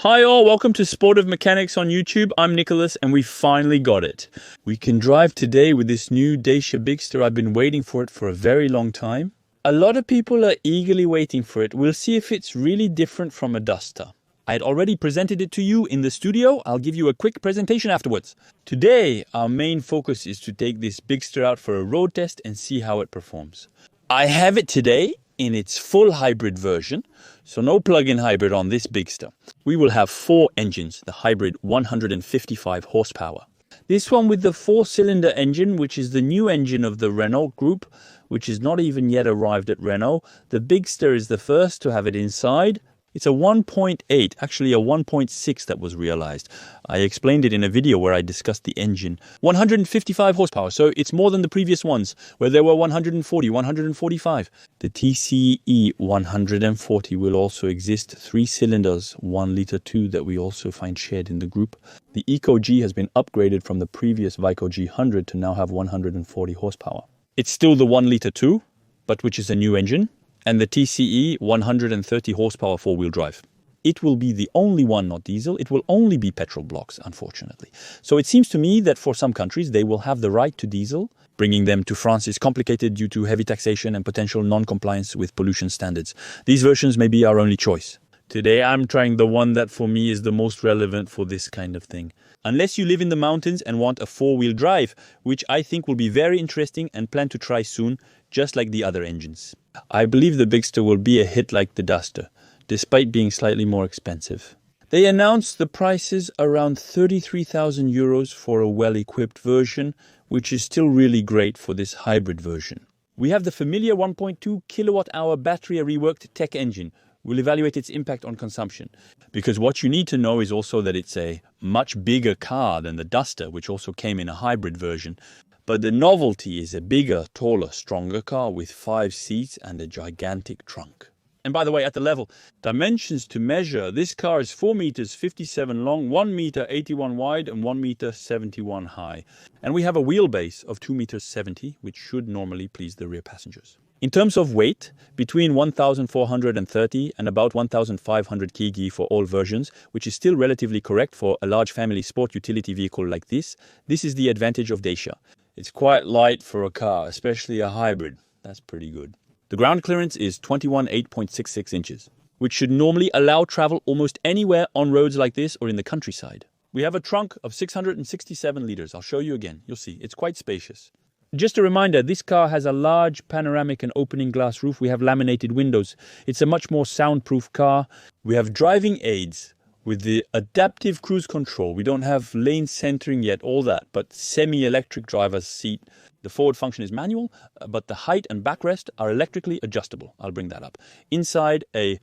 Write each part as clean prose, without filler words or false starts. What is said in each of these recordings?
Hi all, welcome to Sportive Mechanics on YouTube. I'm Nicholas and we finally got it. We can drive today with this new Dacia Bigster. I've been waiting for it for a very long time. A lot of people are eagerly waiting for it. We'll see if it's really different from a Duster. I had already presented it to you in the studio. I'll give you a quick presentation afterwards. Today, our main focus is to take this Bigster out for a road test and see how it performs. I have it today in its full hybrid version, so no plug-in hybrid on this Bigster. We will have 4 engines, the hybrid 155 horsepower. This one with the 4-cylinder engine, which is the new engine of the Renault group, which is not even yet arrived at Renault. The Bigster is the first to have it inside. It's a 1.8, actually a 1.6 that was realized. I explained it in a video where I discussed the engine. 155 horsepower, so it's more than the previous ones, where there were 140, 145. The TCE 140 will also exist, 3 cylinders, 1 liter 2 that we also find shared in the group. The Eco G has been upgraded from the previous Vico G100 to now have 140 horsepower. It's still the 1 liter 2, but which is a new engine. And the TCE 130 horsepower 4-wheel drive. It will be the only one not diesel. It will only be petrol blocks, unfortunately. So it seems to me that for some countries they will have the right to diesel. Bringing them to France is complicated due to heavy taxation and potential non-compliance with pollution standards. These versions may be our only choice. Today I'm trying the one that for me is the most relevant for this kind of thing. Unless you live in the mountains and want a 4-wheel drive, which I think will be very interesting and plan to try soon, just like the other engines. I believe the Bigster will be a hit like the Duster, despite being slightly more expensive. They announced the prices around 33,000 euros for a well-equipped version, which is still really great for this hybrid version. We have the familiar 1.2 kilowatt-hour battery reworked tech engine. We'll evaluate its impact on consumption. Because what you need to know is also that it's a much bigger car than the Duster, which also came in a hybrid version. But the novelty is a bigger, taller, stronger car with 5 seats and a gigantic trunk. And by the way, at the level, dimensions to measure, this car is 4 meters 57 long, 1 meter 81 wide and 1 meter 71 high. And we have a wheelbase of 2 meters 70, which should normally please the rear passengers. In terms of weight, between 1,430 and about 1,500 kg for all versions, which is still relatively correct for a large family sport utility vehicle like this. This is the advantage of Dacia. It's quite light for a car, especially a hybrid. That's pretty good. The ground clearance is 8.66 inches, which should normally allow travel almost anywhere on roads like this or in the countryside. We have a trunk of 667 liters. I'll show you again. You'll see, it's quite spacious. Just a reminder, this car has a large panoramic and opening glass roof. We have laminated windows. It's a much more soundproof car. We have driving aids with the adaptive cruise control. We don't have lane centering yet, all that, but semi-electric driver's seat. The forward function is manual, but the height and backrest are electrically adjustable. I'll bring that up. Inside, a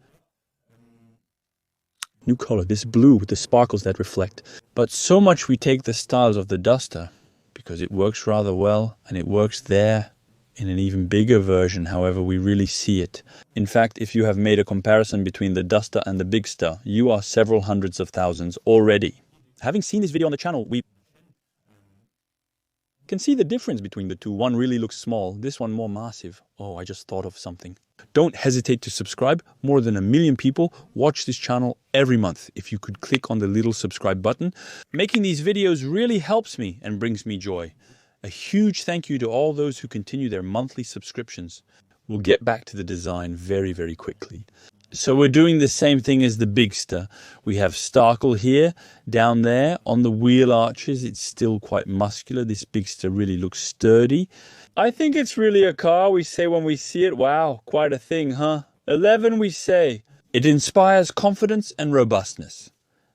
new color, this blue with the sparkles that reflect. But so much we take the styles of the Duster, because it works rather well, and it works there in an even bigger version, however we really see it. In fact, if you have made a comparison between the Duster and the Bigster, you are several hundreds of thousands already. Having seen this video on the channel, we can see the difference between the two. One really looks small, this one more massive. Oh, I just thought of something. Don't hesitate to subscribe. More than 1 million people watch this channel every month. If you could click on the little subscribe button. Making these videos really helps me and brings me joy. A huge thank you to all those who continue their monthly subscriptions. We'll get back to the design very, very quickly. So we're doing the same thing as the Bigster. We have Starkle here, down there. On the wheel arches, it's still quite muscular. This Bigster really looks sturdy. I think it's really a car. We say when we see it, wow, quite a thing, huh? 11 we say. It inspires confidence and robustness.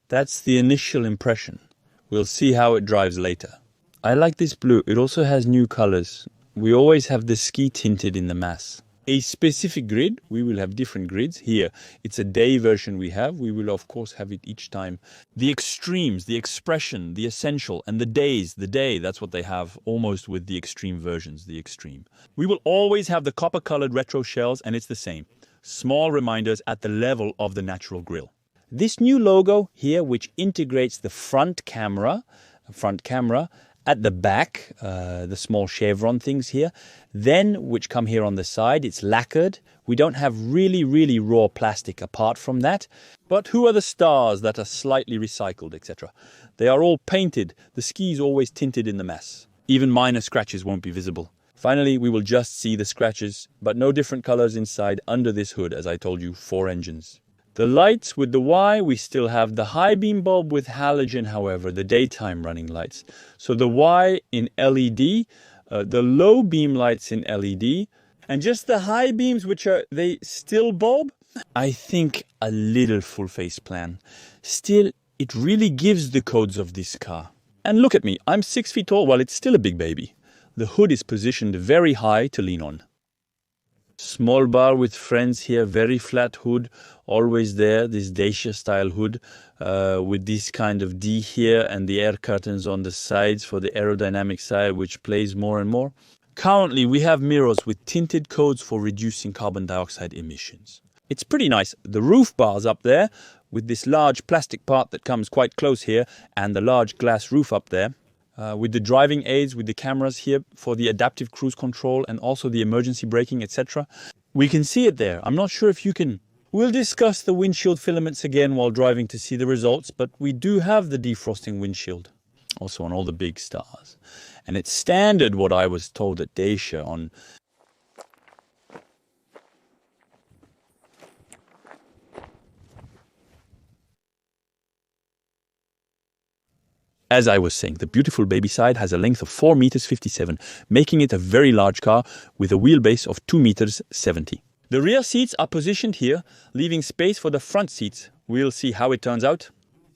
That's the initial impression. We'll see how it drives later. I like this blue. It also has new colors. We always have the ski tinted in the mass. A specific grid, we will have different grids. Here, it's a day version we have. We will, of course, have it each time. The extremes, the expression, the essential, and the days, the day, that's what they have almost with the extreme versions, the extreme. We will always have the copper-colored retro shells, and it's the same. Small reminders at the level of the natural grille. This new logo here, which integrates the front camera At the back, the small chevron things here, then which come here on the side, it's lacquered. We don't have really raw plastic apart from that. But who are the stars that are slightly recycled, etc.? They are all painted. The ski is always tinted in the mess. Even minor scratches won't be visible. Finally, we will just see the scratches, but no different colors inside under this hood, as I told you, 4 engines. The lights with the Y, we still have the high beam bulb with halogen, however, the daytime running lights. So the Y in LED, the low beam lights in LED, and just the high beams, which are they still bulb. I think a little full face plan. Still, it really gives the codes of this car. And look at me, I'm 6 feet tall, well, it's still a big baby. The hood is positioned very high to lean on. Small bar with friends here, very flat hood, always there, this Dacia style hood with this kind of D here and the air curtains on the sides for the aerodynamic side, which plays more and more. Currently, we have mirrors with tinted codes for reducing carbon dioxide emissions. It's pretty nice. The roof bars up there with this large plastic part that comes quite close here and the large glass roof up there. With the driving aids, with the cameras here for the adaptive cruise control and also the emergency braking, etc. We can see it there. I'm not sure if you can. We'll discuss the windshield filaments again while driving to see the results, but we do have the defrosting windshield, also on all the big stars. And it's standard what I was told at Dacia on. As I was saying, the beautiful baby side has a length of 4 meters 57, making it a very large car with a wheelbase of 2 meters 70. The rear seats are positioned here, leaving space for the front seats. We'll see how it turns out.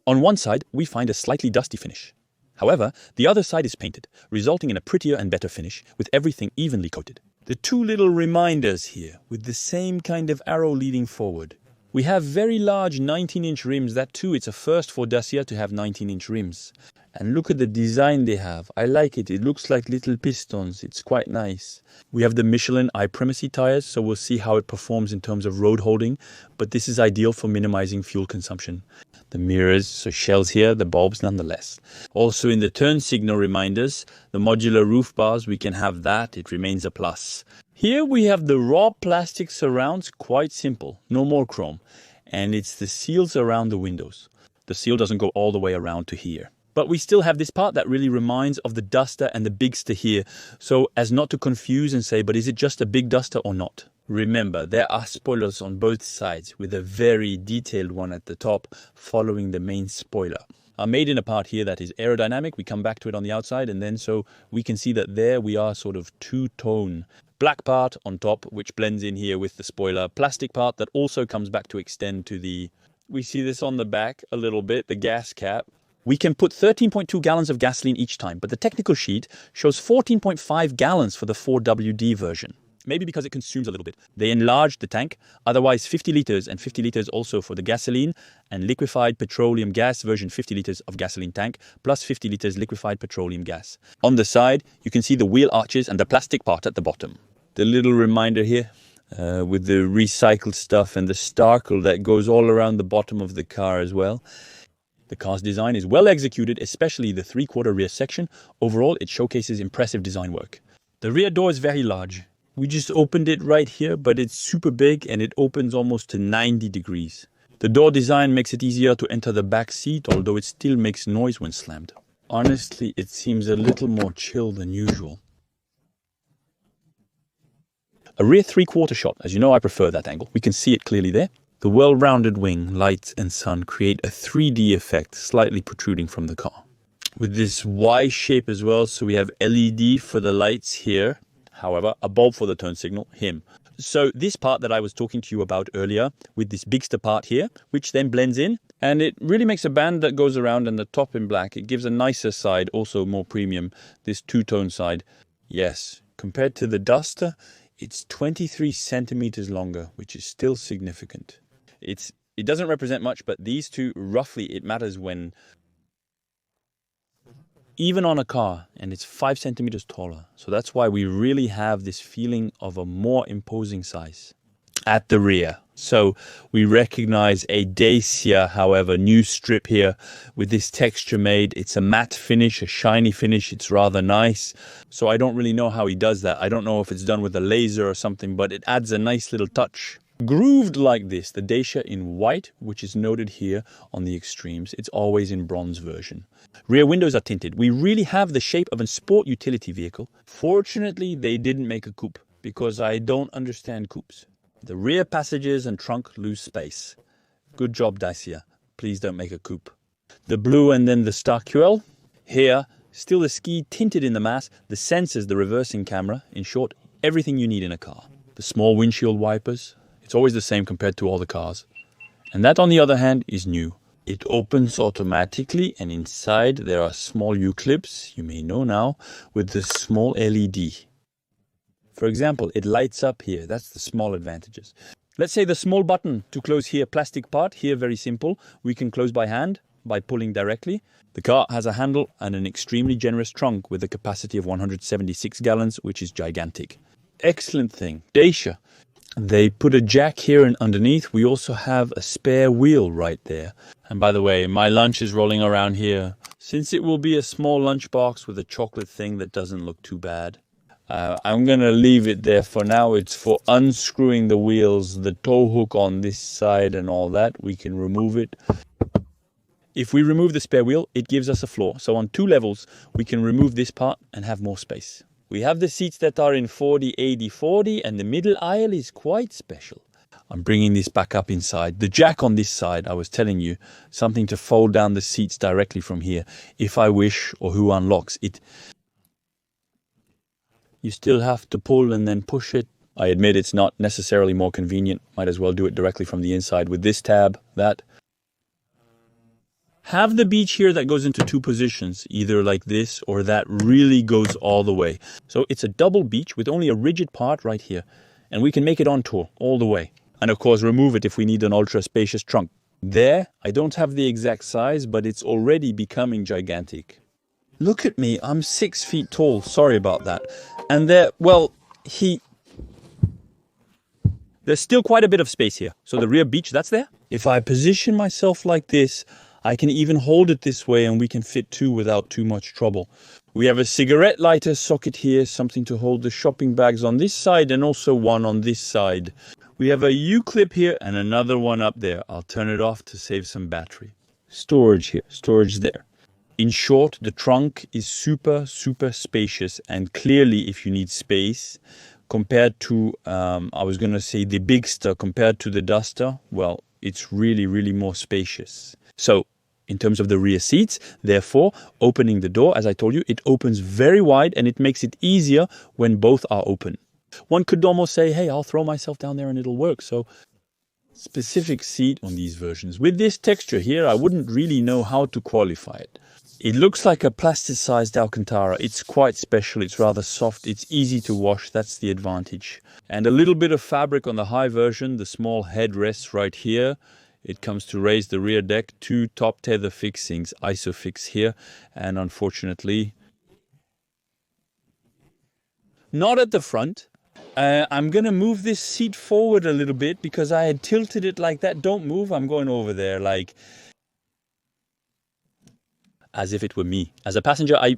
On one side, we find a slightly dusty finish. However, the other side is painted, resulting in a prettier and better finish, with everything evenly coated. The 2 little reminders here, with the same kind of arrow leading forward. We have very large 19-inch rims. That too, it's a first for Dacia to have 19-inch rims. And look at the design they have. I like it. It looks like little pistons. It's quite nice. We have the Michelin I-Primacy tires, so we'll see how it performs in terms of road holding. But this is ideal for minimizing fuel consumption. The mirrors, so shells here, the bulbs nonetheless. Also in the turn signal reminders, the modular roof bars, we can have that. It remains a plus. Here we have the raw plastic surrounds, quite simple. No more chrome. And it's the seals around the windows. The seal doesn't go all the way around to here. But we still have this part that really reminds of the Duster and the Bigster here, so as not to confuse and say, but is it just a big Duster or not? Remember, there are spoilers on both sides, with a very detailed one at the top following the main spoiler. I made in a part here that is aerodynamic. We come back to it on the outside, and then so we can see that there we are sort of two-tone. Black part on top, which blends in here with the spoiler. Plastic part that also comes back to extend to the... We see this on the back a little bit, the gas cap. We can put 13.2 gallons of gasoline each time, but the technical sheet shows 14.5 gallons for the 4WD version. Maybe because it consumes a little bit. They enlarged the tank, otherwise 50 liters and 50 liters also for the gasoline and liquefied petroleum gas version 50 liters of gasoline tank plus 50 liters liquefied petroleum gas. On the side, you can see the wheel arches and the plastic part at the bottom. The little reminder here with the recycled stuff and the starkle that goes all around the bottom of the car as well. The car's design is well executed, especially the 3/4 rear section. Overall, it showcases impressive design work. The rear door is very large. We just opened it right here, but it's super big and it opens almost to 90 degrees. The door design makes it easier to enter the back seat, although it still makes noise when slammed. Honestly, it seems a little more chill than usual. A rear 3/4 shot. As you know, I prefer that angle. We can see it clearly there. The well-rounded wing, lights and sun create a 3D effect slightly protruding from the car. With this Y shape as well, so we have LED for the lights here. However, a bulb for the turn signal, him. So this part that I was talking to you about earlier, with this Bigster part here, which then blends in, and it really makes a band that goes around and the top in black. It gives a nicer side, also more premium, this two-tone side. Yes, compared to the Duster, it's 23 centimeters longer, which is still significant. It doesn't represent much, but these two, roughly, it matters when, even on a car, and it's 5 centimeters taller. So that's why we really have this feeling of a more imposing size. At the rear, So we recognize a Dacia, however, new strip here with this texture made. It's a matte finish, a shiny finish. It's rather nice. So I don't really know how he does that. I don't know if it's done with a laser or something, but it adds a nice little touch. Grooved like this, the Dacia in white, which is noted here on the extremes. It's always in bronze version. Rear windows are tinted. We really have the shape of a sport utility vehicle. Fortunately, they didn't make a coupe because I don't understand coupes. The rear passages and trunk lose space. Good job, Dacia. Please don't make a coupe. The blue and then the Star QL. Here, still the ski tinted in the mass, the sensors, the reversing camera. In short, everything you need in a car. The small windshield wipers. It's always the same compared to all the cars. And that, on the other hand, is new. It opens automatically, and inside there are small U-clips, you may know now, with the small LED. For example, it lights up here. That's the small advantages. Let's say the small button to close here, plastic part. Here, very simple. We can close by hand by pulling directly. The car has a handle and an extremely generous trunk with a capacity of 176 gallons, which is gigantic. Excellent thing. Dacia. They put a jack here and underneath. We also have a spare wheel right there. And by the way, my lunch is rolling around here. Since it will be a small lunchbox with a chocolate thing that doesn't look too bad. I'm going to leave it there for now. It's for unscrewing the wheels, the tow hook on this side and all that. We can remove it. If we remove the spare wheel, it gives us a floor. So on 2 levels, we can remove this part and have more space. We have the seats that are in 40, 80, 40, and the middle aisle is quite special. I'm bringing this back up inside. The jack on this side, I was telling you, something to fold down the seats directly from here, if I wish, or who unlocks it. You still have to pull and then push it. I admit it's not necessarily more convenient. Might as well do it directly from the inside with this tab, that. Have the beach here that goes into 2 positions, either like this or that really goes all the way. So it's a double beach with only a rigid part right here. And we can make it on tour all the way. And of course remove it if we need an ultra spacious trunk. There, I don't have the exact size, but it's already becoming gigantic. Look at me, I'm 6 feet tall, sorry about that. And there, well, there's still quite a bit of space here. So the rear beach, that's there. If I position myself like this, I can even hold it this way and we can fit 2 without too much trouble. We have a cigarette lighter socket here, something to hold the shopping bags on this side and also one on this side. We have a U-clip here and another one up there. I'll turn it off to save some battery. Storage here, storage there. In short, the trunk is super, super spacious, and clearly if you need space, compared to, I was going to say the Bigster, compared to the Duster, well, it's really, really more spacious. So, in terms of the rear seats, therefore, opening the door, as I told you, it opens very wide and it makes it easier when both are open. One could almost say, hey, I'll throw myself down there and it'll work. So, specific seat on these versions. With this texture here, I wouldn't really know how to qualify it. It looks like a plasticized Alcantara. It's quite special. It's rather soft. It's easy to wash. That's the advantage. And a little bit of fabric on the high version. The small headrests right here. It comes to raise the rear deck. 2 top tether fixings. Isofix here. And unfortunately, not at the front. I'm going to move this seat forward a little bit because I had tilted it like that. Don't move. I'm going over there like... as if it were me. As a passenger, I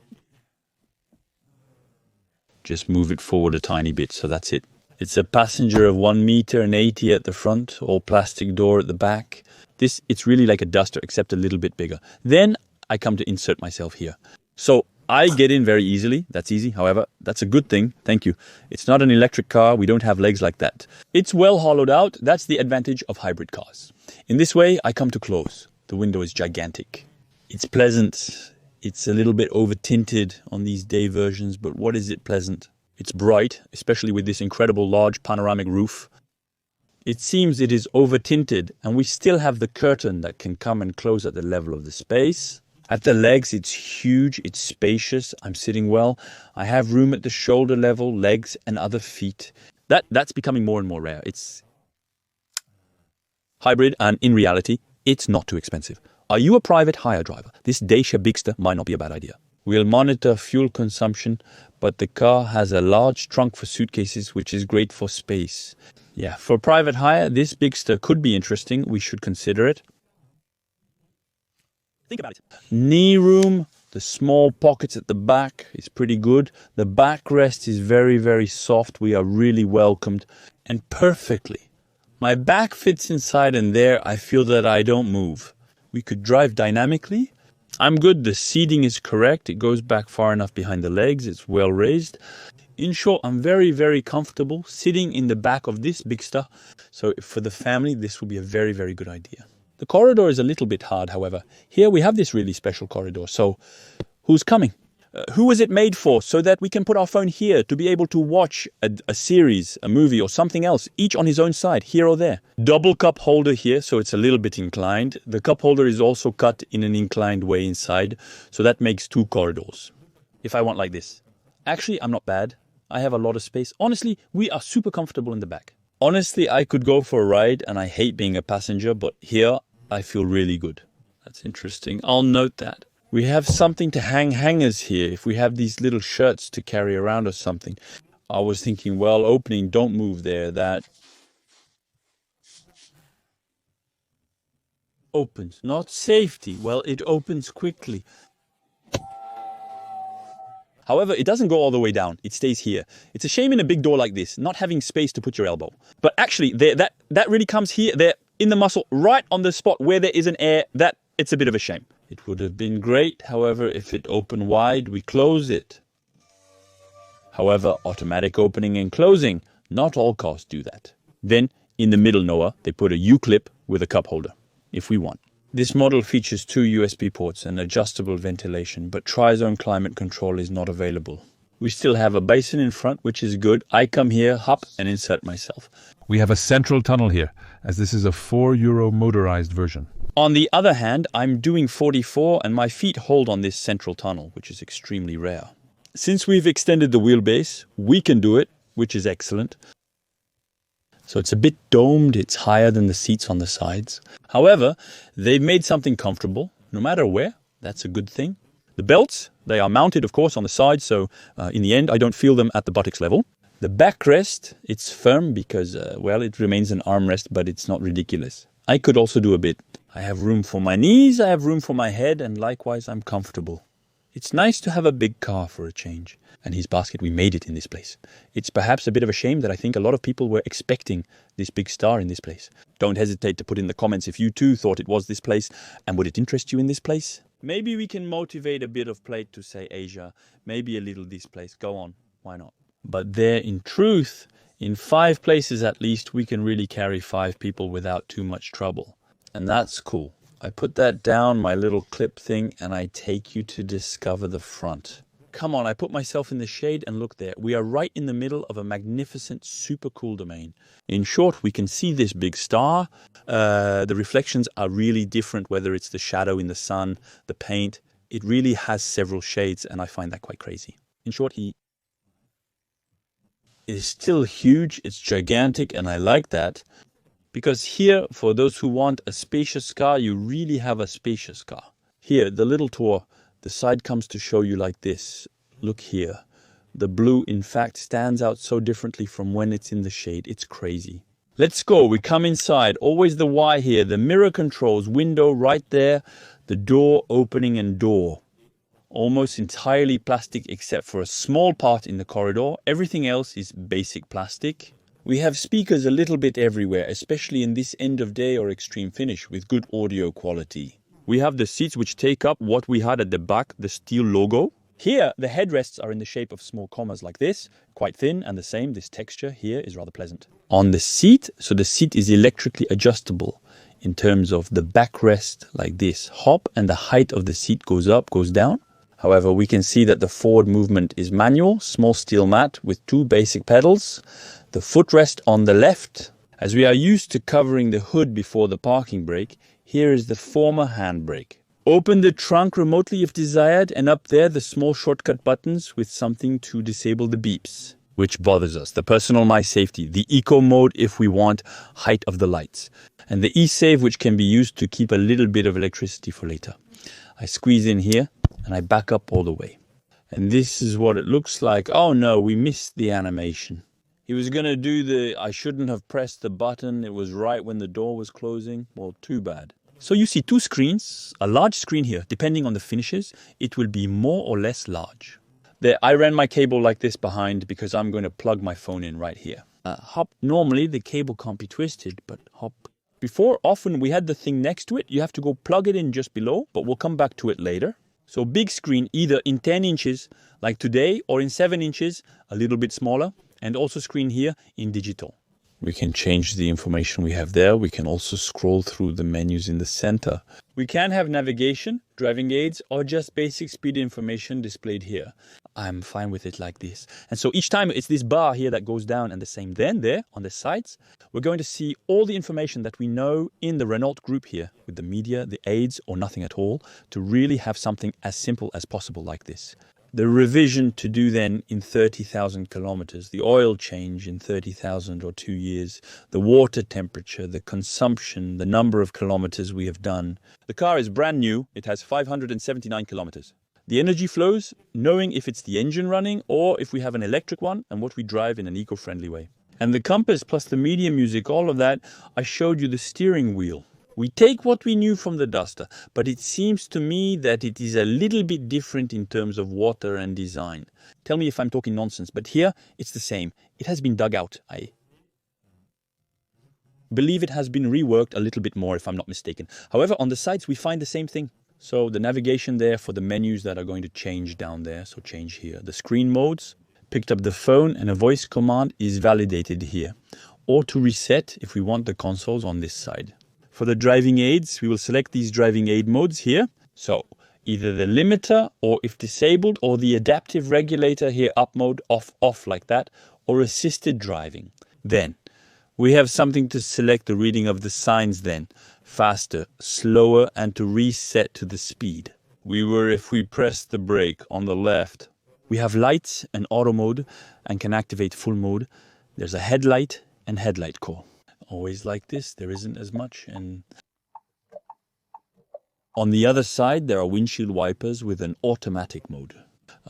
just move it forward a tiny bit, so that's it. It's a passenger of 1 meter and 80 at the front, all plastic door at the back. It's really like a Duster, except a little bit bigger. Then I come to insert myself here. So I get in very easily. That's easy. However, that's a good thing. Thank you. It's not an electric car. We don't have legs like that. It's well hollowed out. That's the advantage of hybrid cars. In this way, I come to close. The window is gigantic. It's pleasant. It's a little bit over-tinted on these day versions, but what is it pleasant? It's bright, especially with this incredible large panoramic roof. It seems it is over-tinted, and we still have the curtain that can come and close at the level of the space. At the legs, it's huge, it's spacious, I'm sitting well. I have room at the shoulder level, legs and other feet. That's becoming more and more rare. It's hybrid, and in reality, it's not too expensive. Are you a private hire driver? This Dacia Bigster might not be a bad idea. We'll monitor fuel consumption, but the car has a large trunk for suitcases, which is great for space. Yeah, for private hire, this Bigster could be interesting. We should consider it. Think about it. Knee room, the small pockets at the back is pretty good. The backrest is very, very soft. We are really welcomed and perfectly. My back fits inside and there I feel that I don't move. We could drive dynamically. I'm good. The seating is correct. It goes back far enough behind the legs. It's well raised. In short, I'm very, very comfortable sitting in the back of this Bigster. So for the family, this will be a very, very good idea. The corridor is a little bit hard, however. Here we have this really special corridor. So who's coming? Who was it made for? So that we can put our phone here to be able to watch a series, a movie or something else, each on his own side, here or there. Double cup holder here, so it's a little bit inclined. The cup holder is also cut in an inclined way inside, so that makes 2 corridors. If I want like this. Actually, I'm not bad. I have a lot of space. Honestly, we are super comfortable in the back. Honestly, I could go for a ride, and I hate being a passenger, but here I feel really good. That's interesting. I'll note that. We have something to hang hangers here. If we have these little shirts to carry around or something. I was thinking, well, opening, don't move there. That opens. Not safety. Well, it opens quickly. However, it doesn't go all the way down. It stays here. It's a shame in a big door like this, not having space to put your elbow. But actually, that really comes here, there, in the muscle, right on the spot where there is an air. That it's a bit of a shame. It would have been great, however, if it opened wide, we close it. However, automatic opening and closing, not all cars do that. Then, in the middle, Noah, they put a U-clip with a cup holder, if we want. This model features 2 USB ports and adjustable ventilation, but tri-zone climate control is not available. We still have a basin in front, which is good. I come here, hop, and insert myself. We have a central tunnel here, as this is a €4 motorized version. On the other hand, I'm doing 44 and my feet hold on this central tunnel, which is extremely rare. Since we've extended the wheelbase, we can do it, which is excellent. So it's a bit domed, it's higher than the seats on the sides. However, they've made something comfortable, no matter where. That's a good thing. The belts, they are mounted, of course, on the sides, so in the end, I don't feel them at the buttocks level. The backrest, it's firm because, well, it remains an armrest, but it's not ridiculous. I could also do a bit. I have room for my knees, I have room for my head, and likewise, I'm comfortable. It's nice to have a big car for a change. And his basket, we made it in this place. It's perhaps a bit of a shame that I think a lot of people were expecting this big star in this place. Don't hesitate to put in the comments if you too thought it was this place, and would it interest you in this place? Maybe we can motivate a bit of plate to say Asia, maybe a little this place, go on, why not? But there, in truth, in 5 places at least, we can really carry 5 people without too much trouble. And that's cool. I put that down, my little clip thing, and I take you to discover the front. Come on, I put myself in the shade and look there. We are right in the middle of a magnificent, super cool domain. In short, we can see this big star. The reflections are really different, whether it's the shadow in the sun, the paint. It really has several shades, and I find that quite crazy. In short, he is still huge, it's gigantic, and I like that. Because here, for those who want a spacious car, you really have a spacious car. Here, the little tour, the side comes to show you like this. Look here. The blue, in fact, stands out so differently from when it's in the shade. It's crazy. Let's go. We come inside. Always the Y here. The mirror controls. Window right there. The door opening and door. Almost entirely plastic except for a small part in the corridor. Everything else is basic plastic. We have speakers a little bit everywhere, especially in this end of day or extreme finish with good audio quality. We have the seats which take up what we had at the back, the steel logo. Here, the headrests are in the shape of small commas like this, quite thin, and the same, this texture here is rather pleasant. On the seat, so the seat is electrically adjustable in terms of the backrest like this. Hop, and the height of the seat goes up, goes down. However, we can see that the forward movement is manual, small steel mat with 2 basic pedals. The footrest on the left. As we are used to covering the hood before the parking brake, here is the former handbrake. Open the trunk remotely if desired, and up there the small shortcut buttons with something to disable the beeps, which bothers us. The personal my safety, the eco mode if we want height of the lights, and the e-save which can be used to keep a little bit of electricity for later. I squeeze in here. and I back up all the way. And this is what it looks like. Oh no, we missed the animation. He was gonna do I shouldn't have pressed the button. It was right when the door was closing. Well, too bad. So you see two screens, a large screen here. Depending on the finishes, it will be more or less large. There, I ran my cable like this behind because I'm going to plug my phone in right here. Hop, normally the cable can't be twisted, but hop. Before, often we had the thing next to it. You have to go plug it in just below, but we'll come back to it later. So big screen, either in 10 inches, like today, or in 7 inches, a little bit smaller, and also screen here in digital. We can change the information we have there. We can also scroll through the menus in the center. We can have navigation, driving aids, or just basic speed information displayed here. I'm fine with it like this. And so each time it's this bar here that goes down, and the same then there on the sides, we're going to see all the information that we know in the Renault group here with the media, the aids, or nothing at all, to really have something as simple as possible like this. The revision to do then in 30,000 kilometers, the oil change in 30,000 or 2 years, the water temperature, the consumption, the number of kilometers we have done. The car is brand new. It has 579 kilometers. The energy flows, knowing if it's the engine running or if we have an electric one and what we drive in an eco-friendly way. And the compass plus the media music, all of that, I showed you the steering wheel. We take what we knew from the Duster, but it seems to me that it is a little bit different in terms of water and design. Tell me if I'm talking nonsense, but here it's the same. It has been dug out. I believe it has been reworked a little bit more, if I'm not mistaken. However, on the sides we find the same thing. So the navigation there for the menus that are going to change down there, so change here. The screen modes, picked up the phone, and a voice command is validated here. Or to reset if we want the consoles on this side. For the driving aids, we will select these driving aid modes here. So either the limiter, or if disabled, or the adaptive regulator here, up mode, off, off like that, or assisted driving. Then we have something to select the reading of the signs then, faster, slower, and to reset to the speed. If we press the brake on the left, we have lights and auto mode and can activate full mode. There's a headlight and headlight call. Always like this, there isn't as much. And on the other side, there are windshield wipers with an automatic mode.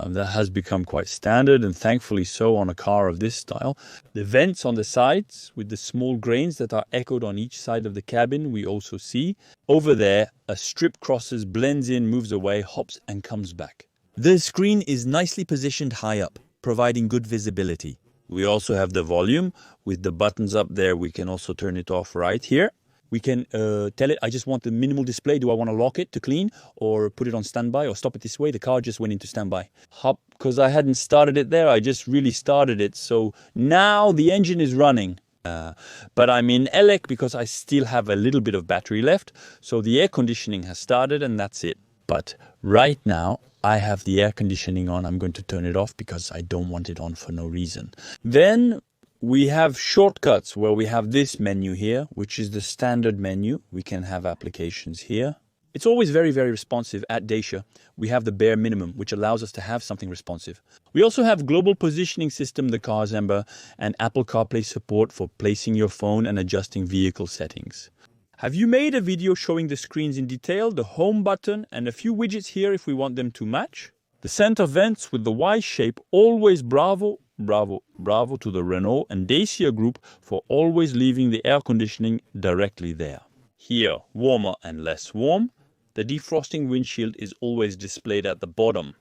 That has become quite standard, and thankfully so on a car of this style. The vents on the sides with the small grains that are echoed on each side of the cabin, we also see. Over there, a strip crosses, blends in, moves away, hops and comes back. The screen is nicely positioned high up, providing good visibility. We also have the volume with the buttons up there. We can also turn it off right here. We can tell it, I just want the minimal display. Do I want to lock it to clean or put it on standby or stop it this way? The car just went into standby. Hop, because I hadn't started it there. I just really started it. So now the engine is running. But I'm in elec because I still have a little bit of battery left. So the air conditioning has started and that's it. But right now, I have the air conditioning on. I'm going to turn it off because I don't want it on for no reason. Then we have shortcuts where we have this menu here, which is the standard menu. We can have applications here. It's always very, very responsive. At Dacia, we have the bare minimum, which allows us to have something responsive. We also have global positioning system, the Car's Ember, and Apple CarPlay support for placing your phone and adjusting vehicle settings. Have you made a video showing the screens in detail, the home button, and a few widgets here if we want them to match? The center vents with the Y shape, always bravo, bravo, bravo to the Renault and Dacia group for always leaving the air conditioning directly there. Here, warmer and less warm. The defrosting windshield is always displayed at the bottom.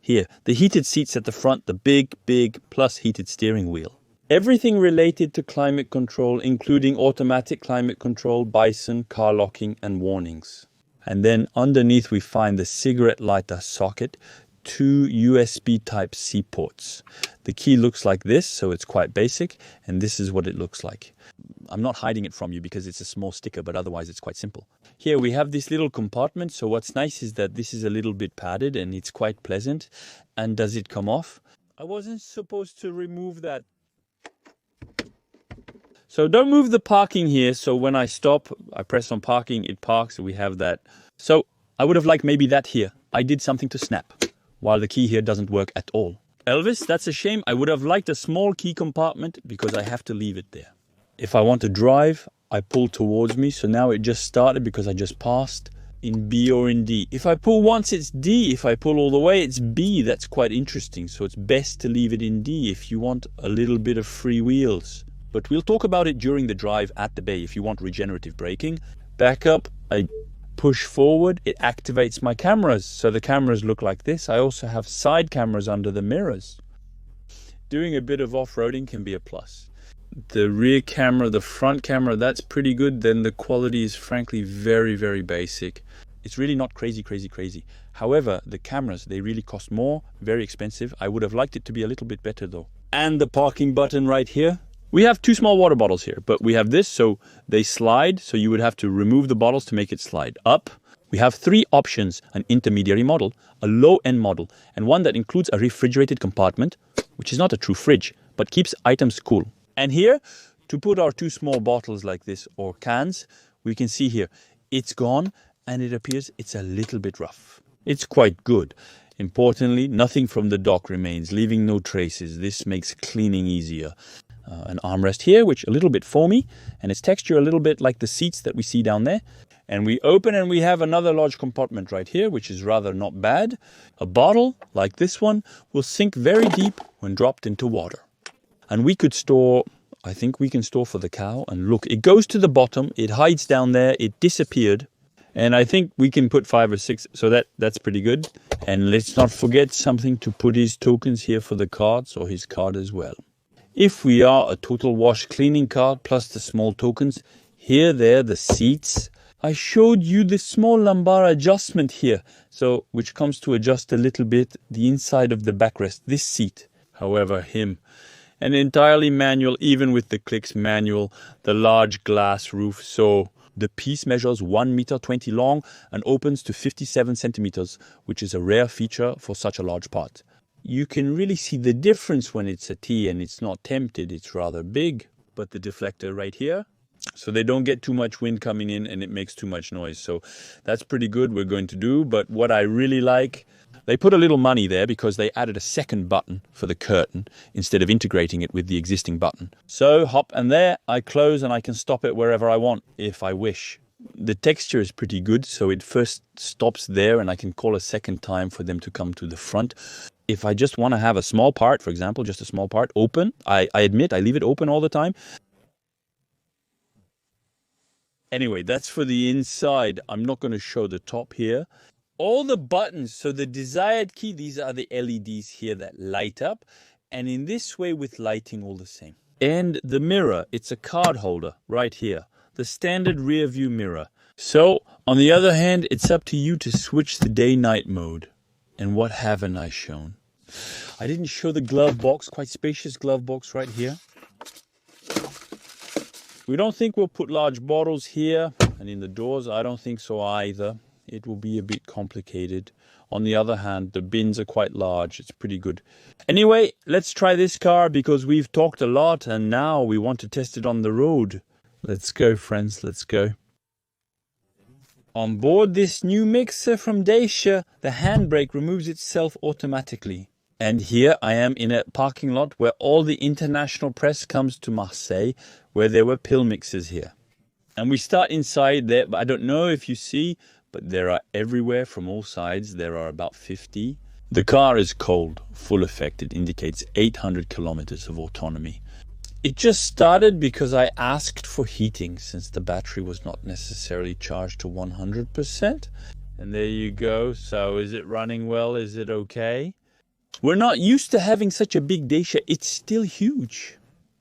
Here, the heated seats at the front, the big plus heated steering wheel. Everything related to climate control, including automatic climate control, Bison, car locking and warnings. And then underneath we find the cigarette lighter socket, 2 USB Type-C ports. The key looks like this, so it's quite basic, and this is what it looks like. I'm not hiding it from you because it's a small sticker, but otherwise it's quite simple. Here we have this little compartment, so what's nice is that this is a little bit padded and it's quite pleasant. And does it come off? I wasn't supposed to remove that. So don't move the parking here. So when I stop, I press on parking, it parks, we have that. So I would have liked maybe that here. I did something to snap, while the key here doesn't work at all. Elvis, that's a shame. I would have liked a small key compartment because I have to leave it there. If I want to drive, I pull towards me. So now it just started because I just passed. in B or in D. If I pull once, it's D. If I pull all the way, it's B. That's quite interesting. So it's best to leave it in D if you want a little bit of free wheels. But we'll talk about it during the drive at the bay if you want regenerative braking. Back up, I push forward, it activates my cameras. So the cameras look like this. I also have side cameras under the mirrors. Doing a bit of off-roading can be a plus. The rear camera, the front camera, that's pretty good. Then the quality is frankly very, very basic. It's really not crazy. However, the cameras, they really cost more, very expensive. I would have liked it to be a little bit better though. And the parking button right here. We have two small water bottles here, but we have this, so they slide. So you would have to remove the bottles to make it slide up. We have three options: an intermediary model, a low-end model, and one that includes a refrigerated compartment, which is not a true fridge, but keeps items cool. And here, to put our two small bottles like this, or cans, we can see here, it's gone, and it appears it's a little bit rough. It's quite good. Importantly, nothing from the dock remains, leaving no traces. This makes cleaning easier. An armrest here, which a little bit foamy, and its texture a little bit like the seats that we see down there. And we open and we have another large compartment right here, which is rather not bad. A bottle, like this one, will sink very deep when dropped into water. And we could store, I think we can store for the cow. And look, it goes to the bottom, it hides down there, it disappeared. And I think we can put 5 or 6, so that's pretty good. And let's not forget something to put his tokens here for the cards, or his card as well. If we are a total wash cleaning card plus the small tokens, here, there, the seats. I showed you the small lumbar adjustment here, so which comes to adjust a little bit the inside of the backrest, this seat. However, him. And entirely manual, even with the clicks manual, the large glass roof. So the piece measures 1 meter 20 long and opens to 57 centimeters, which is a rare feature for such a large part. You can really see the difference when it's a T and it's not tempted, it's rather big. But the deflector right here, so they don't get too much wind coming in and it makes too much noise. So that's pretty good, we're going to do. But what I really like, they put a little money there because they added a second button for the curtain instead of integrating it with the existing button. So hop, and there I close and I can stop it wherever I want if I wish. The texture is pretty good, so it first stops there and I can call a second time for them to come to the front. If I just want to have a small part, for example, just a small part open, I admit I leave it open all the time. Anyway, that's for the inside. I'm not going to show the top here. All the buttons, so the desired key, these are the LEDs here that light up. And in this way with lighting all the same. And the mirror, it's a card holder right here. The standard rear view mirror. So, on the other hand, it's up to you to switch the day-night mode. And what haven't I shown? I didn't show the glove box, quite spacious glove box right here. We don't think we'll put large bottles here, and in the doors, I don't think so either. It will be a bit complicated. On the other hand, the bins are quite large. It's pretty good. Anyway, let's try this car because we've talked a lot and now we want to test it on the road. Let's go, friends, let's go. On board this new mixer from DACIA, the handbrake removes itself automatically. And here I am in a parking lot where all the international press comes to Marseille, where there were pill mixers here. And we start inside there, but I don't know if you see, but there are everywhere from all sides. There are about 50. The car is cold, full effect. It indicates 800 kilometers of autonomy. It just started because I asked for heating since the battery was not necessarily charged to 100%. And there you go. So is it running well? Is it okay? We're not used to having such a big DACIA. It's still huge.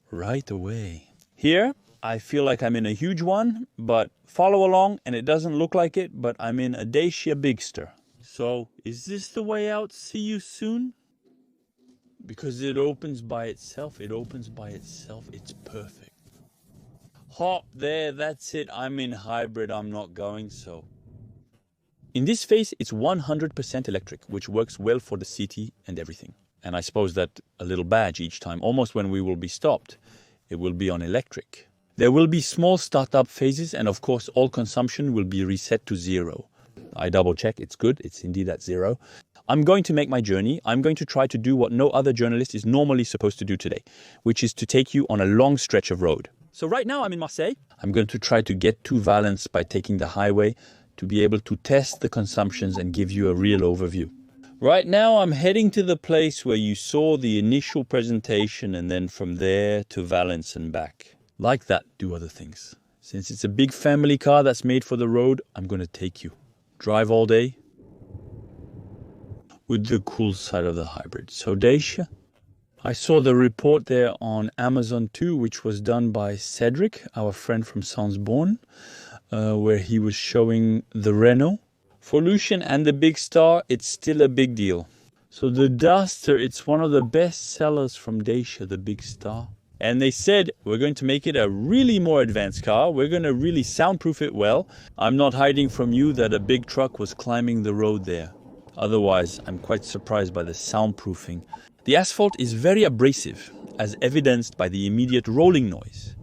Right away. Here, I feel like I'm in a huge one, but follow along and it doesn't look like it, but I'm in a DACIA Bigster. So, is this the way out? See you soon? Because it opens by itself. It opens by itself. It's perfect. Hop there, that's it. I'm in hybrid. I'm not going so. In this phase, it's 100% electric, which works well for the city and everything. And I suppose that a little badge each time, almost when we will be stopped, it will be on electric. There will be small startup phases, and of course, all consumption will be reset to 0. I double check, it's good, it's indeed at 0. I'm going to make my journey. I'm going to try to do what no other journalist is normally supposed to do today, which is to take you on a long stretch of road. So right now I'm in Marseille. I'm going to try to get to Valence by taking the highway to be able to test the consumptions and give you a real overview. Right now I'm heading to the place where you saw the initial presentation, and then from there to Valence and back. Like that, do other things. Since it's a big family car that's made for the road, I'm going to take you. Drive all day with the cool side of the hybrid. So Dacia, I saw the report there on Amazon too, which was done by Cedric, our friend from Sansborn, where he was showing the Renault. For Lucien and the Big Star, it's still a big deal. So the Duster, it's one of the best sellers from Dacia, the Big Star. And they said, we're going to make it a really more advanced car. We're going to really soundproof it well. I'm not hiding from you that a big truck was climbing the road there. Otherwise, I'm quite surprised by the soundproofing. The asphalt is very abrasive, as evidenced by the immediate rolling noise.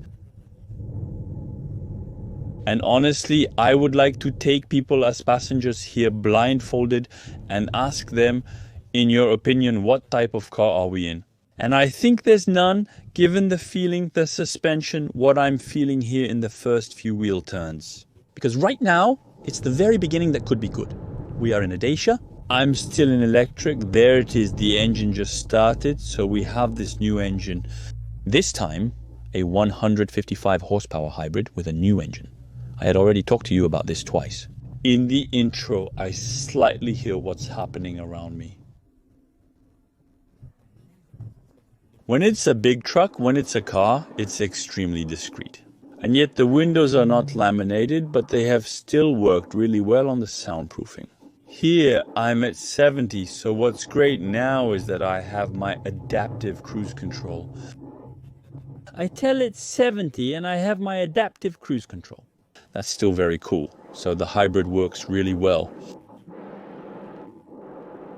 And honestly, I would like to take people as passengers here blindfolded and ask them, in your opinion, what type of car are we in? And I think there's none, given the feeling, the suspension, what I'm feeling here in the first few wheel turns. Because right now, it's the very beginning that could be good. We are in a Dacia. I'm still in electric. There it is, the engine just started. So we have this new engine. This time, a 155 horsepower hybrid with a new engine. I had already talked to you about this twice. In the intro, I slightly hear what's happening around me. When it's a big truck, when it's a car, it's extremely discreet. And yet the windows are not laminated, but they have still worked really well on the soundproofing. Here I'm at 70, so what's great now is that I have my adaptive cruise control. I tell it 70 and I have my adaptive cruise control. That's still very cool. So the hybrid works really well.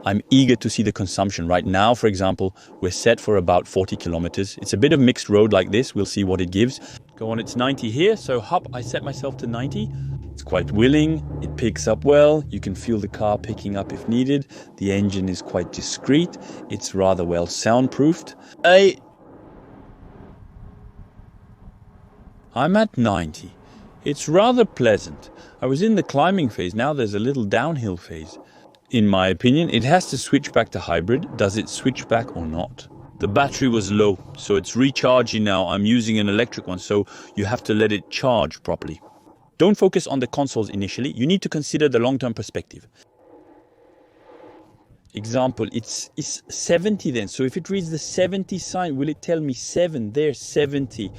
I'm eager to see the consumption. Right now, for example, we're set for about 40 kilometers. It's a bit of mixed road like this. We'll see what it gives. Go on, it's 90 here. So hop, I set myself to 90. It's quite willing. It picks up well. You can feel the car picking up if needed. The engine is quite discreet. It's rather well soundproofed. I'm at 90. It's rather pleasant. I was in the climbing phase, now there's a little downhill phase. In my opinion, it has to switch back to hybrid. Does it switch back or not? The battery was low, so it's recharging now. I'm using an electric one, so you have to let it charge properly. Don't focus on the consoles initially. You need to consider the long-term perspective. Example, it's 70 then. So if it reads the 70 sign, will it tell me 7? There's 70.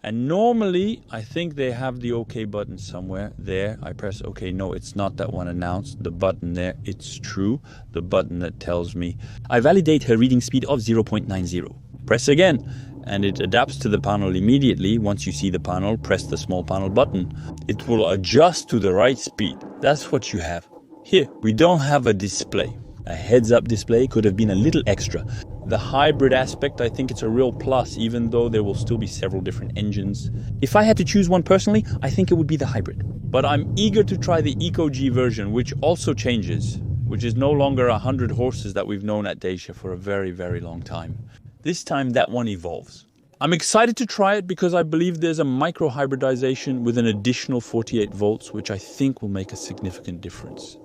And normally, I think they have the OK button somewhere. There, I press OK. No, it's not that one announced. The button there, it's true. The button that tells me. I validate her reading speed of 0.90. Press again, and it adapts to the panel immediately. Once you see the panel, press the small panel button. It will adjust to the right speed. That's what you have. Here, we don't have a display. A heads-up display could have been a little extra. The hybrid aspect, I think it's a real plus, even though there will still be several different engines. If I had to choose one personally, I think it would be the hybrid. But I'm eager to try the Eco-G version, which also changes, which is no longer 100 horses that we've known at Dacia for a very, very long time. This time that one evolves. I'm excited to try it because I believe there's a micro-hybridization with an additional 48 volts, which I think will make a significant difference.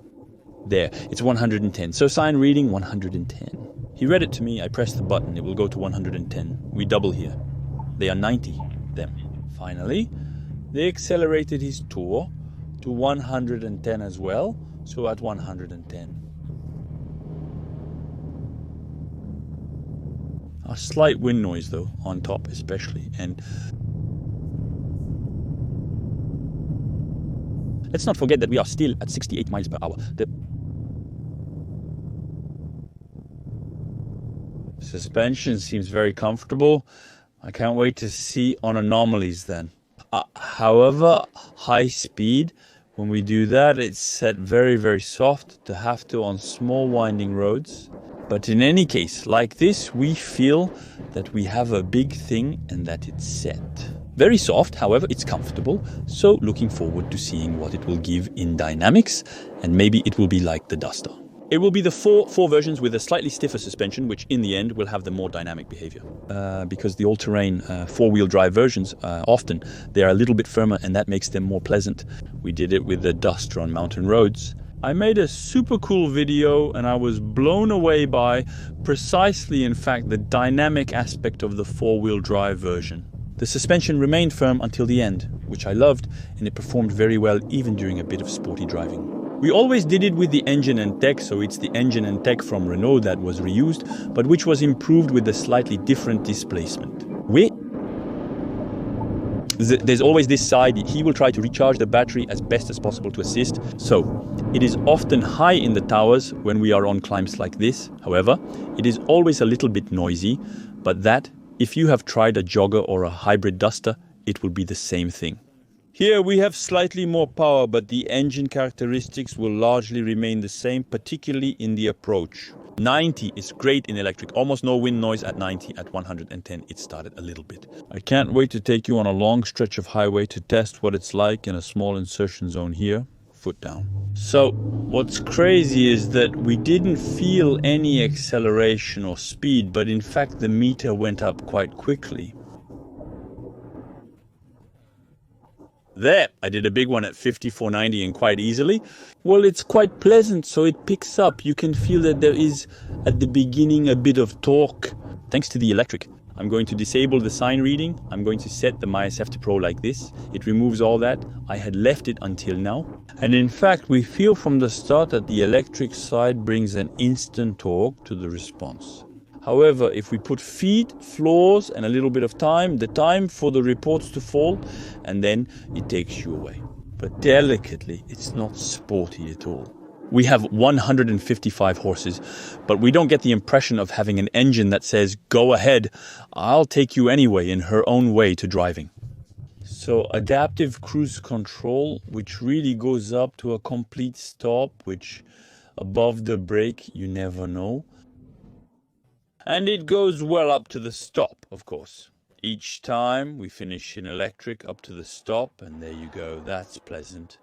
There, it's 110. So sign reading 110. He read it to me, I press the button, it will go to 110. We double here. They are 90, them. Finally, they accelerated his tour to 110 as well, so at 110. A slight wind noise though, on top especially, and let's not forget that we are still at 68 miles per hour. The suspension seems very comfortable. I can't wait to see on anomalies then. However, high speed, when we do that, it's set very, very soft to have to on small winding roads. But in any case, like this, we feel that we have a big thing and that it's set. Very soft, however, it's comfortable. So looking forward to seeing what it will give in dynamics, and maybe it will be like the Duster. It will be the four versions with a slightly stiffer suspension, which in the end will have the more dynamic behavior. Because the all-terrain four-wheel drive versions, often they are a little bit firmer and that makes them more pleasant. We did it with the Duster on mountain roads. I made a super cool video and I was blown away by precisely, in fact, the dynamic aspect of the four-wheel drive version. The suspension remained firm until the end, which I loved, and it performed very well even during a bit of sporty driving. We always did it with the engine and tech, so it's the engine and tech from Renault that was reused, but which was improved with a slightly different displacement. There's always this side, he will try to recharge the battery as best as possible to assist, so it is often high in the towers when we are on climbs like this. However, it is always a little bit noisy, but that, if you have tried a jogger or a hybrid Duster, it will be the same thing. Here we have slightly more power, but the engine characteristics will largely remain the same, particularly in the approach. 90 is great in electric, almost no wind noise at 90. At 110 it started a little bit. I can't wait to take you on a long stretch of highway to test what it's like in a small insertion zone here. Foot down. So what's crazy is that we didn't feel any acceleration or speed, but in fact the meter went up quite quickly. There, I did a big one at 54.90 and quite easily. Well, it's quite pleasant, so it picks up. You can feel that there is, at the beginning, a bit of torque. Thanks to the electric. I'm going to disable the sign reading. I'm going to set the MySFety Pro like this. It removes all that. I had left it until now. And in fact, we feel from the start that the electric side brings an instant torque to the response. However, if we put feet, floors and a little bit of time, the time for the reports to fall, and then it takes you away. But delicately, it's not sporty at all. We have 155 horses, but we don't get the impression of having an engine that says, go ahead, I'll take you anyway in her own way to driving. So adaptive cruise control, which really goes up to a complete stop, which above the brake, you never know. And it goes well up to the stop, of course. Each time we finish in electric up to the stop, and there you go, that's pleasant.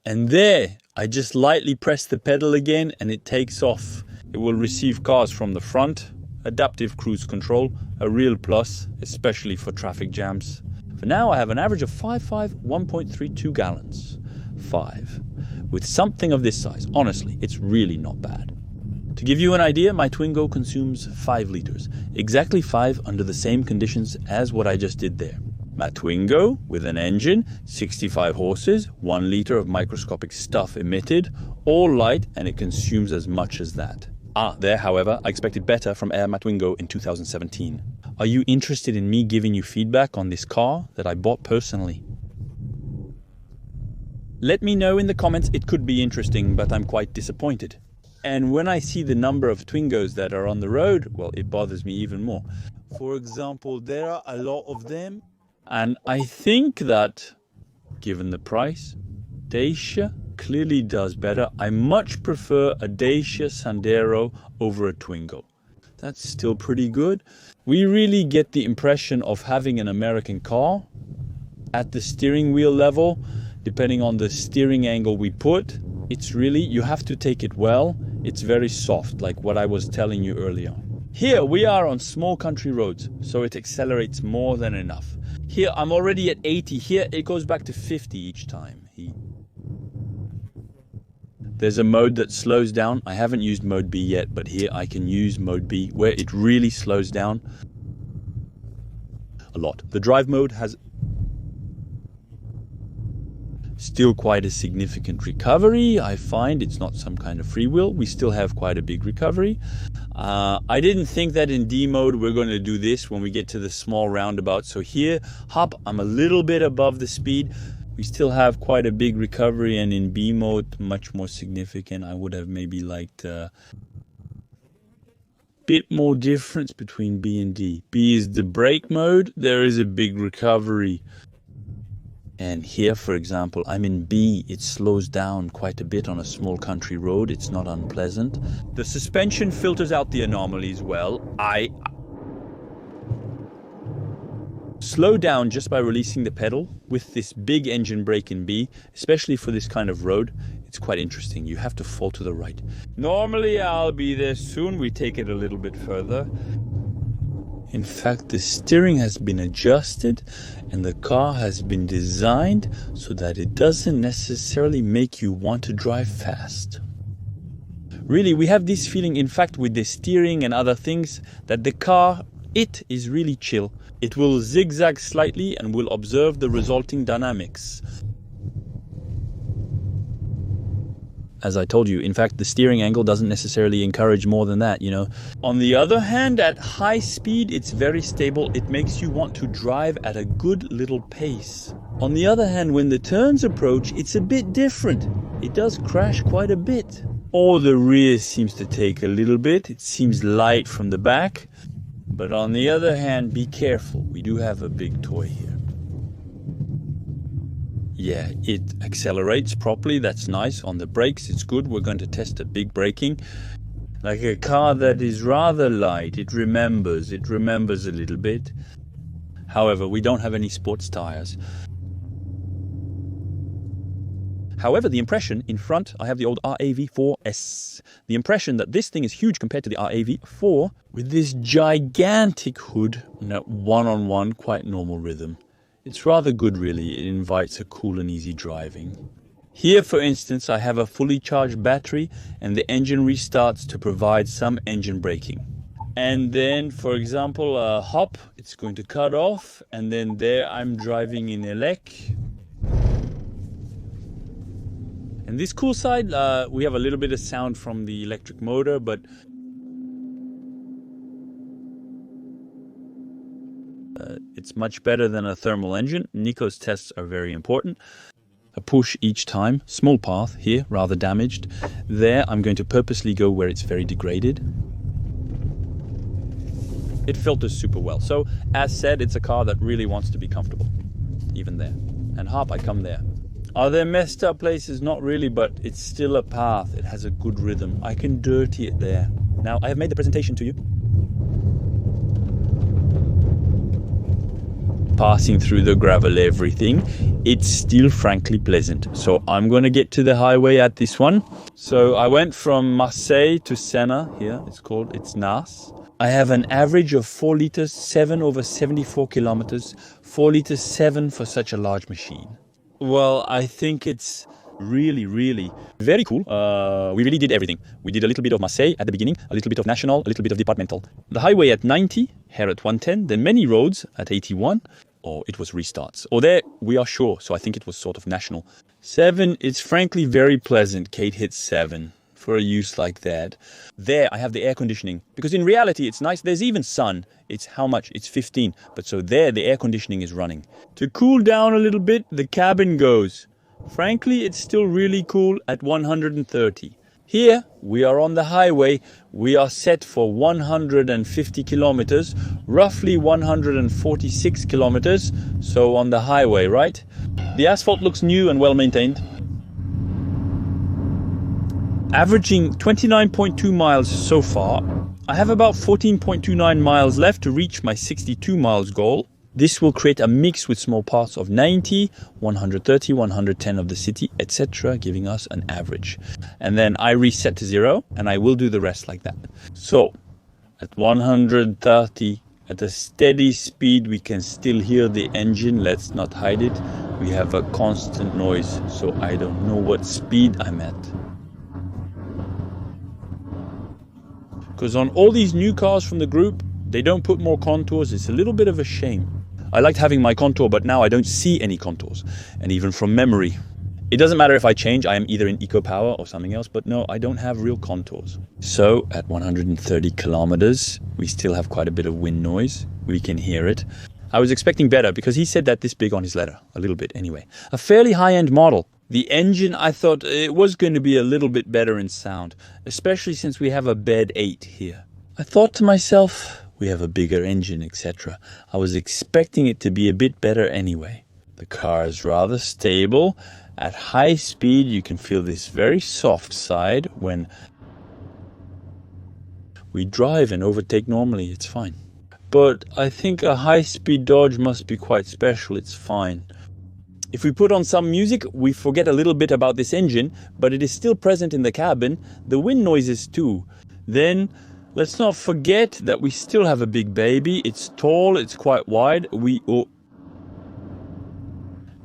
And there, I just lightly press the pedal again and it takes off. It will receive cars from the front. Adaptive cruise control, a real plus, especially for traffic jams. For now, I have an average of 5.5, 1.32 gallons. 5. With something of this size, honestly, it's really not bad. To give you an idea, my Twingo consumes 5 liters, exactly 5 under the same conditions as what I just did there. My Twingo, with an engine, 65 horses, 1 liter of microscopic stuff emitted, all light, and it consumes as much as that. There, however, I expected better from Air Matwingo in 2017. Are you interested in me giving you feedback on this car that I bought personally? Let me know in the comments, it could be interesting, but I'm quite disappointed. And when I see the number of Twingos that are on the road, well, it bothers me even more. For example, there are a lot of them. And I think that, given the price, Dacia clearly does better. I much prefer a Dacia Sandero over a Twingo. That's still pretty good. We really get the impression of having an American car at the steering wheel level, depending on the steering angle we put. It's really, you have to take it well. It's very soft, like what I was telling you earlier. Here we are on small country roads, so it accelerates more than enough. Here I'm already at 80. Here it goes back to 50 each time. There's a mode that slows down. I haven't used mode B yet, but here I can use mode B where it really slows down a lot. The drive mode has still quite a significant recovery. I find it's not some kind of free will. We still have quite a big recovery. I didn't think that in D mode we're going to do this when we get to the small roundabout. So here, hop, I'm a little bit above the speed. We still have quite a big recovery, and in B mode, much more significant. I would have maybe liked a bit more difference between B and D. B is the brake mode. There is a big recovery. And here, for example, I'm in B. It slows down quite a bit on a small country road. It's not unpleasant. The suspension filters out the anomalies well. I slow down just by releasing the pedal with this big engine brake in B, especially for this kind of road. It's quite interesting. You have to fall to the right. Normally I'll be there soon. We take it a little bit further. In fact, the steering has been adjusted and the car has been designed so that it doesn't necessarily make you want to drive fast. Really, we have this feeling, in fact, with the steering and other things, that the car, it is really chill. It will zigzag slightly and will observe the resulting dynamics. As I told you, in fact, the steering angle doesn't necessarily encourage more than that, you know. On the other hand, at high speed, it's very stable. It makes you want to drive at a good little pace. On the other hand, when the turns approach, it's a bit different. It does crash quite a bit. Or the rear seems to take a little bit. It seems light from the back. But on the other hand, be careful. We do have a big toy here. Yeah, it accelerates properly. That's nice. On the brakes, it's good. We're going to test a big braking. Like a car that is rather light. It remembers a little bit. However, we don't have any sports tires. However, the impression in front, I have the old RAV4S. The impression that this thing is huge compared to the RAV4 with this gigantic hood and that one-on-one, quite normal rhythm. It's rather good, really. It invites a cool and easy driving. Here, for instance, I have a fully charged battery and the engine restarts to provide some engine braking. And then, for example, a hop, it's going to cut off, and then there I'm driving in elec. And this cool side, we have a little bit of sound from the electric motor, but it's much better than a thermal engine. Nico's tests are very important. A push each time, small path here, rather damaged. There, I'm going to purposely go where it's very degraded. It filters super well. So, as said, it's a car that really wants to be comfortable, even there. And hop, I come there. Are there messed up places? Not really, but it's still a path. It has a good rhythm. I can dirty it there. Now, I have made the presentation to you. Passing through the gravel, everything, it's still frankly pleasant. So I'm going to get to the highway at this one. So I went from Marseille to Senna here. It's Nice. I have an average of 4 liters, 7 over 74 kilometers, 4 liters 7 for such a large machine. Well, I think it's really very cool. We really did everything. We did a little bit of Marseille at the beginning, a little bit of national, a little bit of departmental. The highway at 90, here at 110, then many roads at 81, or it was restarts. Or there, we are sure, so I think it was sort of national. 7, it's frankly very pleasant. Kate hits 7 for a use like that. There, I have the air conditioning, because in reality, it's nice. There's even sun. It's how much? It's 15. But so there, the air conditioning is running. To cool down a little bit, the cabin goes. Frankly, it's still really cool at 130. Here, we are on the highway. We are set for 150 kilometers, roughly 146 kilometers. So on the highway, right? The asphalt looks new and well maintained. Averaging 29.2 miles so far. I have about 14.29 miles left to reach my 62 miles goal. This will create a mix with small parts of 90, 130, 110 of the city, etc., giving us an average. And then I reset to 0, and I will do the rest like that. So, at 130, at a steady speed, we can still hear the engine. Let's not hide it. We have a constant noise, so I don't know what speed I'm at. Because on all these new cars from the group, they don't put more contours. It's a little bit of a shame. I liked having my contour, but now I don't see any contours. And even from memory. It doesn't matter if I change, I am either in Eco Power or something else, but no, I don't have real contours. So at 130 kilometers, we still have quite a bit of wind noise. We can hear it. I was expecting better because he said that this big on his letter. A little bit anyway. A fairly high-end model. The engine, I thought it was going to be a little bit better in sound, especially since we have a bed 8 here. I thought to myself, we have a bigger engine, etc. I was expecting it to be a bit better anyway. The car is rather stable. At high speed, you can feel this very soft side. When we drive and overtake normally, it's fine. But I think a high-speed Dodge must be quite special. It's fine. If we put on some music, we forget a little bit about this engine, but it is still present in the cabin, the wind noises too. Then, let's not forget that we still have a big baby. It's tall, it's quite wide.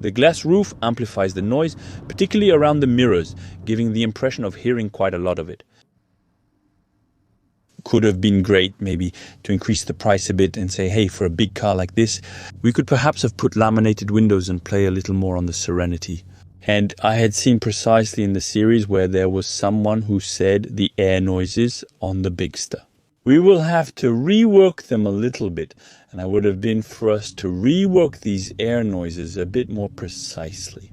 The glass roof amplifies the noise, particularly around the mirrors, giving the impression of hearing quite a lot of it. Could have been great maybe to increase the price a bit and say, hey, for a big car like this, we could perhaps have put laminated windows and play a little more on the Serenity. And I had seen precisely in the series where there was someone who said the air noises on the Bigster. We will have to rework them a little bit, and I would have been for us to rework these air noises a bit more precisely.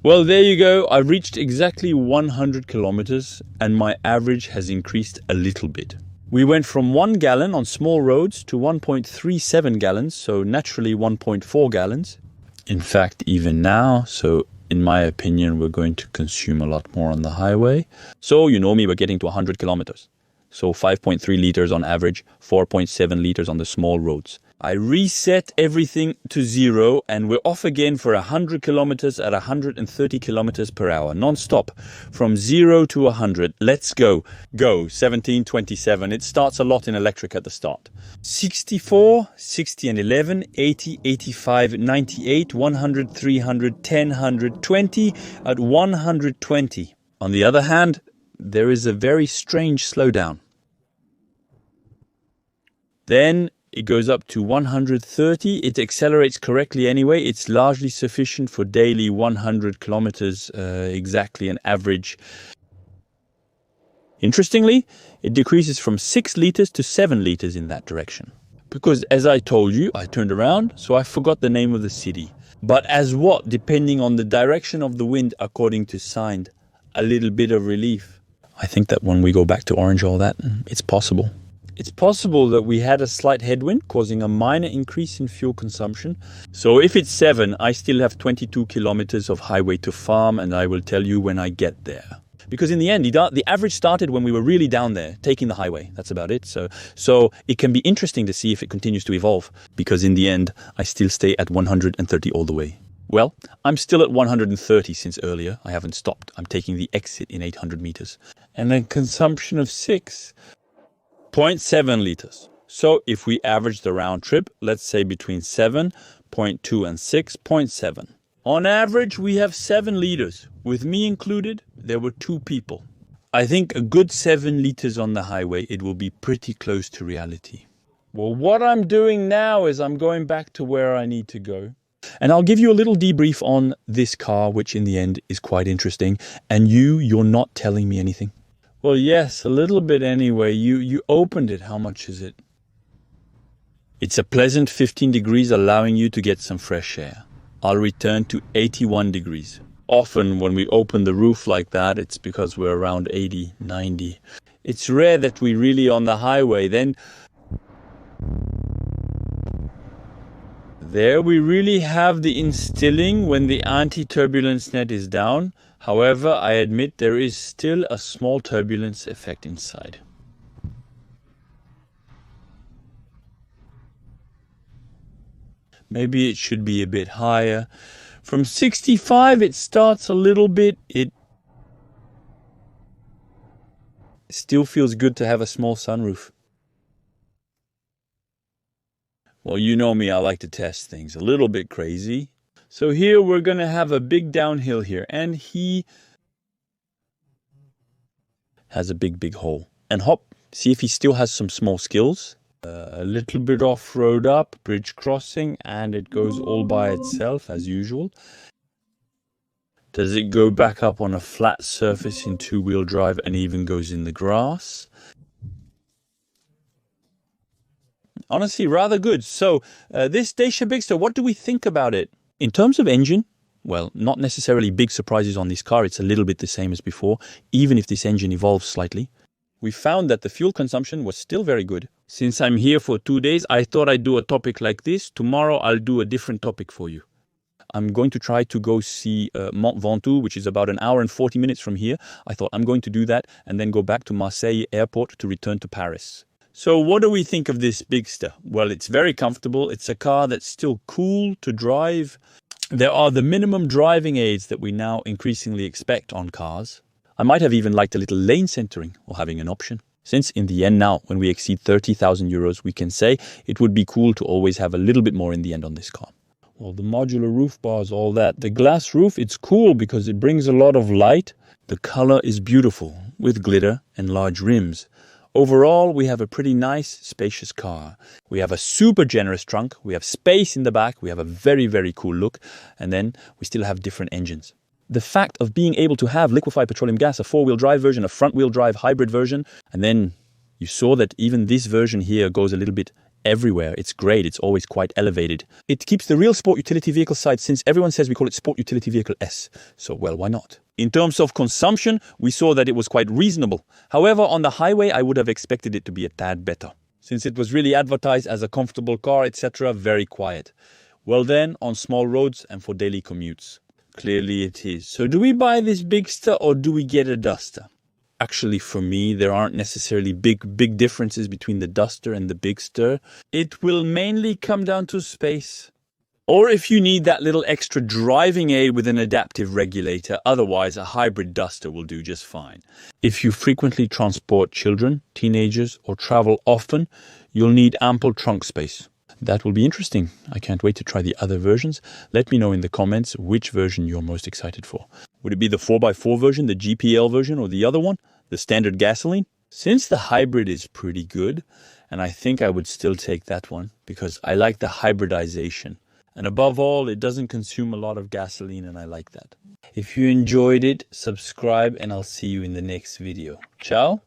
Well, there you go. I've reached exactly 100 kilometers, and my average has increased a little bit. We went from 1 gallon on small roads to 1.37 gallons, so naturally 1.4 gallons. In fact, even now, so in my opinion, we're going to consume a lot more on the highway. So, you know me, we're getting to 100 kilometers. So 5.3 liters on average, 4.7 liters on the small roads. I reset everything to 0 and we're off again for 100 kilometers at 130 kilometers per hour, non-stop, from 0 to 100. Let's go. Go, 17, 27. It starts a lot in electric at the start. 64, 60 and 11, 80, 85, 98, 100, 300, 10, 100, 20 at 120. On the other hand, there is a very strange slowdown. Then it goes up to 130. It accelerates correctly anyway. It's largely sufficient for daily 100 kilometers, exactly an average. Interestingly, it decreases from 6 liters to 7 liters in that direction. Because as I told you, I turned around, so I forgot the name of the city. But as what, depending on the direction of the wind, according to Signed, a little bit of relief. I think that when we go back to orange all that, it's possible. It's possible that we had a slight headwind causing a minor increase in fuel consumption. So if it's 7, I still have 22 kilometers of highway to farm, and I will tell you when I get there. Because in the end, the average started when we were really down there, taking the highway. That's about it. So it can be interesting to see if it continues to evolve. Because in the end, I still stay at 130 all the way. Well, I'm still at 130 since earlier. I haven't stopped. I'm taking the exit in 800 meters. And a consumption of 6.7 liters. So if we average the round trip, let's say between 7.2 and 6.7. On average, we have 7 liters. With me included, there were 2 people. I think a good 7 liters on the highway, it will be pretty close to reality. Well, what I'm doing now is I'm going back to where I need to go. And I'll give you a little debrief on this car, which in the end is quite interesting. And you're not telling me anything. Well, yes, a little bit anyway. You opened it. How much is it? It's a pleasant 15 degrees, allowing you to get some fresh air. I'll return to 81 degrees. Often when we open the roof like that, it's because we're around 80, 90. It's rare that we're really on the highway. Then there we really have the instilling when the anti-turbulence net is down. However, I admit there is still a small turbulence effect inside. Maybe it should be a bit higher. From 65 it starts a little bit. It still feels good to have a small sunroof. Well, you know me, I like to test things a little bit crazy. So here we're going to have a big downhill here. And he has a big hole. And hop, see if he still has some small skills. A little bit off-road up, bridge crossing, and it goes all by itself as usual. Does it go back up on a flat surface in 2-wheel drive and even goes in the grass? Honestly, rather good. So this Dacia Bigster, what do we think about it? In terms of engine, well, not necessarily big surprises on this car. It's a little bit the same as before, even if this engine evolves slightly. We found that the fuel consumption was still very good. Since I'm here for 2 days, I thought I'd do a topic like this. Tomorrow, I'll do a different topic for you. I'm going to try to go see Mont Ventoux, which is about an hour and 40 minutes from here. I thought I'm going to do that and then go back to Marseille airport to return to Paris. So what do we think of this Bigster? Well, it's very comfortable. It's a car that's still cool to drive. There are the minimum driving aids that we now increasingly expect on cars. I might have even liked a little lane centering or having an option. Since in the end now, when we exceed 30,000 euros, we can say it would be cool to always have a little bit more in the end on this car. Well, the modular roof bars, all that. The glass roof, it's cool because it brings a lot of light. The color is beautiful with glitter and large rims. Overall, we have a pretty nice, spacious car. We have a super generous trunk, we have space in the back, we have a very, very cool look, and then we still have different engines. The fact of being able to have liquefied petroleum gas, a four-wheel drive version, a front-wheel drive hybrid version, and then you saw that even this version here goes a little bit everywhere. It's great. It's always quite elevated. It keeps the real sport utility vehicle side, since everyone says we call it Sport Utility Vehicle S. So, well, why not? In terms of consumption, we saw that it was quite reasonable. However, on the highway, I would have expected it to be a tad better. Since it was really advertised as a comfortable car, etc., very quiet. Well then, on small roads and for daily commutes. Clearly it is. So do we buy this Bigster or do we get a Duster? Actually, for me, there aren't necessarily big differences between the Duster and the Bigster. It will mainly come down to space. Or if you need that little extra driving aid with an adaptive regulator, otherwise a hybrid Duster will do just fine. If you frequently transport children, teenagers, or travel often, you'll need ample trunk space. That will be interesting. I can't wait to try the other versions. Let me know in the comments which version you're most excited for. Would it be the 4x4 version, the GPL version, or the other one, the standard gasoline? Since the hybrid is pretty good, and I think I would still take that one because I like the hybridization. And above all, it doesn't consume a lot of gasoline, and I like that. If you enjoyed it, subscribe, and I'll see you in the next video. Ciao.